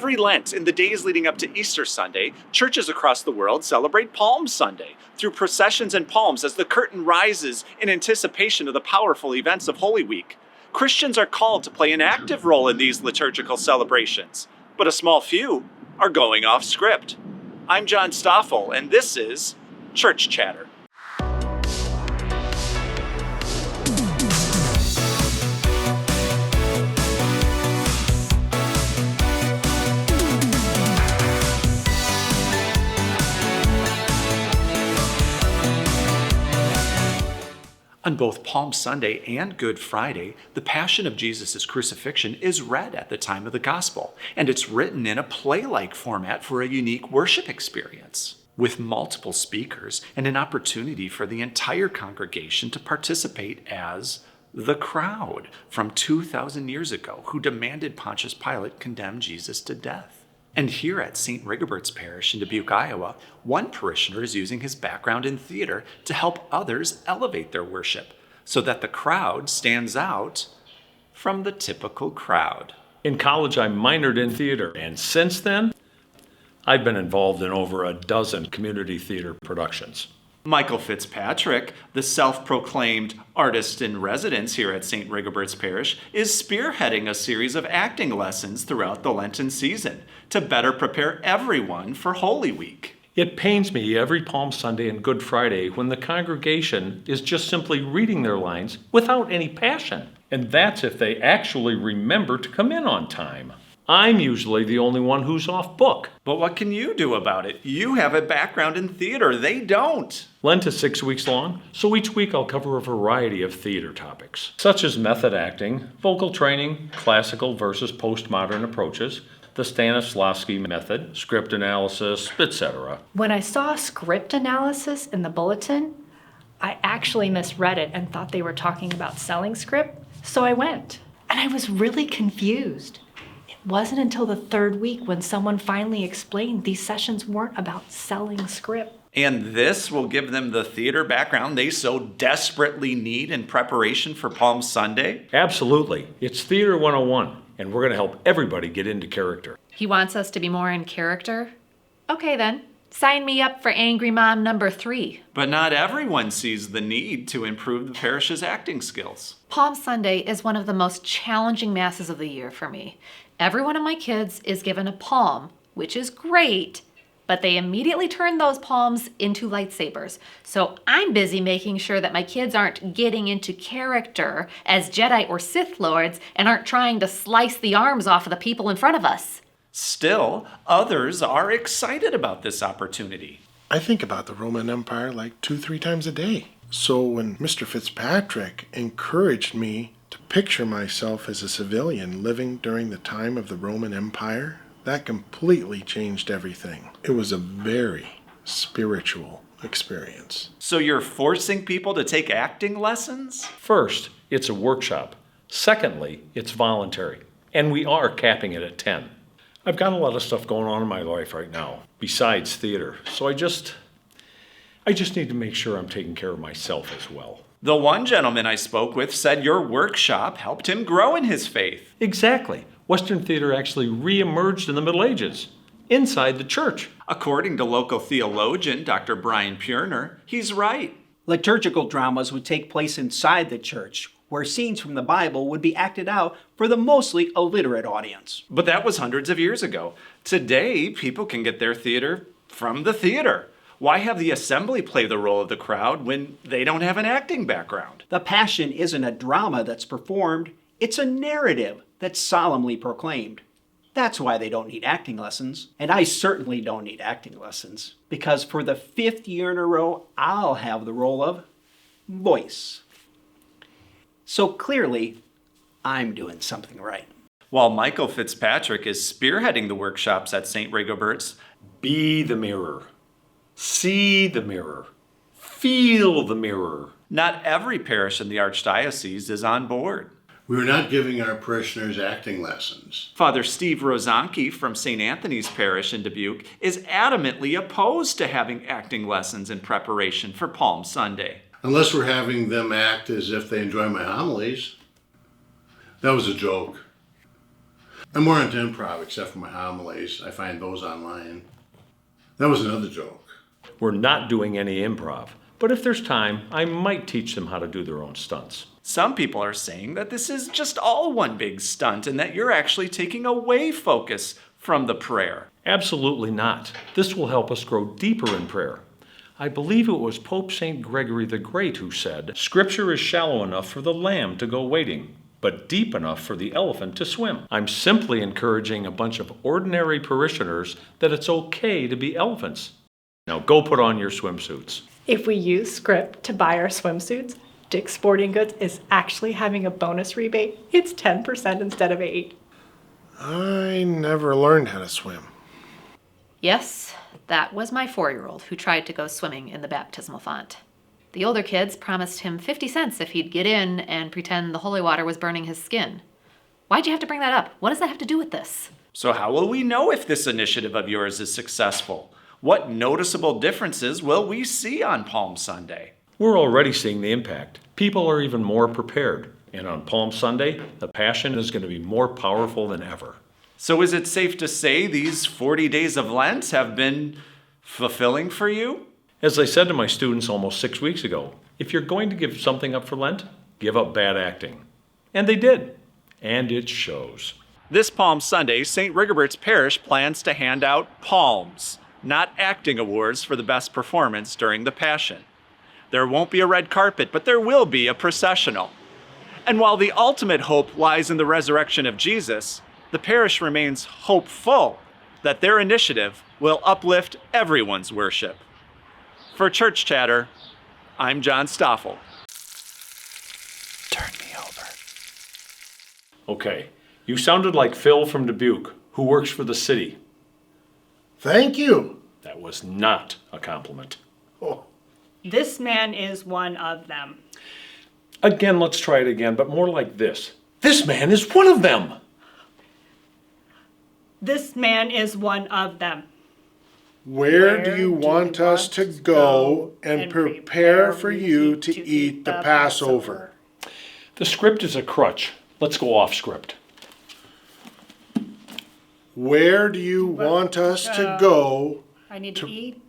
Every Lent, in the days leading up to Easter Sunday, churches across the world celebrate Palm Sunday through processions and palms as the curtain rises in anticipation of the powerful events of Holy Week. Christians are called to play an active role in these liturgical celebrations, but a small few are going off script. I'm John Stoffel, and this is Church Chatter. On both Palm Sunday and Good Friday, the Passion of Jesus' crucifixion is read at the time of the Gospel, and it's written in a play-like format for a unique worship experience, with multiple speakers and an opportunity for the entire congregation to participate as the crowd from 2,000 years ago who demanded Pontius Pilate condemn Jesus to death. And here at St. Rigobert's Parish in Dubuque, Iowa, one parishioner is using his background in theater to help others elevate their worship so that the crowd stands out from the typical crowd. In college, I minored in theater, and since then, I've been involved in over a dozen community theater productions. Michael Fitzpatrick, the self-proclaimed artist in residence here at St. Rigobert's Parish, is spearheading a series of acting lessons throughout the Lenten season to better prepare everyone for Holy Week. It pains me every Palm Sunday and Good Friday when the congregation is just simply reading their lines without any passion. And that's if they actually remember to come in on time. I'm usually the only one who's off book. But what can you do about it? You have a background in theater. They don't. Lent is 6 weeks long, so each week I'll cover a variety of theater topics, such as method acting, vocal training, classical versus postmodern approaches, the Stanislavski method, script analysis, etc. When I saw script analysis in the bulletin, I actually misread it and thought they were talking about selling script, so I went. And I was really confused. It wasn't until the third week when someone finally explained these sessions weren't about selling script. And this will give them the theater background they so desperately need in preparation for Palm Sunday? Absolutely. It's Theater 101, and we're going to help everybody get into character. He wants us to be more in character? Okay then, sign me up for Angry Mom number 3. But not everyone sees the need to improve the parish's acting skills. Palm Sunday is one of the most challenging masses of the year for me. Every one of my kids is given a palm, which is great, but they immediately turn those palms into lightsabers. So I'm busy making sure that my kids aren't getting into character as Jedi or Sith Lords and aren't trying to slice the arms off of the people in front of us. Still, others are excited about this opportunity. I think about the Roman Empire like 2-3 times a day. So when Mr. Fitzpatrick encouraged me to picture myself as a civilian living during the time of the Roman Empire, that completely changed everything. It was a very spiritual experience. So you're forcing people to take acting lessons? First, it's a workshop. Secondly, it's voluntary. And we are capping it at 10. I've got a lot of stuff going on in my life right now, besides theater. So I just need to make sure I'm taking care of myself as well. The one gentleman I spoke with said your workshop helped him grow in his faith. Exactly. Western theater actually re-emerged in the Middle Ages, inside the church. According to local theologian Dr. Brian Purner, he's right. Liturgical dramas would take place inside the church, where scenes from the Bible would be acted out for the mostly illiterate audience. But that was hundreds of years ago. Today, people can get their theater from the theater. Why have the assembly play the role of the crowd when they don't have an acting background? The Passion isn't a drama that's performed, it's a narrative that's solemnly proclaimed. That's why they don't need acting lessons. And I certainly don't need acting lessons, because for the 5th year in a row, I'll have the role of voice. So clearly, I'm doing something right. While Michael Fitzpatrick is spearheading the workshops at St. Rigobert's, Be the mirror. See the mirror. Feel the mirror. not every parish in the Archdiocese is on board. We were not giving our parishioners acting lessons. Father Steve Rozanke from St. Anthony's Parish in Dubuque is adamantly opposed to having acting lessons in preparation for Palm Sunday. Unless we're having them act as if they enjoy my homilies. That was a joke. I'm more into improv, except for my homilies. I find those online. That was another joke. We're not doing any improv, but if there's time, I might teach them how to do their own stunts. Some people are saying that this is just all one big stunt and that you're actually taking away focus from the prayer. Absolutely not. This will help us grow deeper in prayer. I believe it was Pope St. Gregory the Great who said, "Scripture is shallow enough for the lamb to go wading, but deep enough for the elephant to swim." I'm simply encouraging a bunch of ordinary parishioners that it's okay to be elephants. Now go put on your swimsuits. If we use script to buy our swimsuits, Dick's Sporting Goods is actually having a bonus rebate. It's 10% instead of 8%. I never learned how to swim. Yes, that was my 4-year-old who tried to go swimming in the baptismal font. The older kids promised him 50 cents if he'd get in and pretend the holy water was burning his skin. Why'd you have to bring that up? What does that have to do with this? So how will we know if this initiative of yours is successful? What noticeable differences will we see on Palm Sunday? We're already seeing the impact. People are even more prepared. And on Palm Sunday, the Passion is going to be more powerful than ever. So is it safe to say these 40 days of Lent have been fulfilling for you? As I said to my students almost 6 weeks ago, if you're going to give something up for Lent, give up bad acting. And they did. And it shows. This Palm Sunday, St. Rigobert's Parish plans to hand out palms, not acting awards for the best performance during the Passion. There won't be a red carpet, but there will be a processional. And while the ultimate hope lies in the resurrection of Jesus, the parish remains hopeful that their initiative will uplift everyone's worship. For Church Chatter, I'm John Stoffel. Turn me over. Okay, you sounded like Phil from Dubuque, who works for the city. Thank you. That was not a compliment. Oh. This man is one of them. Again, let's try it again, but more like this. This man is one of them. This man is one of them. Where do you want us to go and prepare for you to eat the Passover? The script is a crutch. Let's go off script. Where do you want us to go I need to eat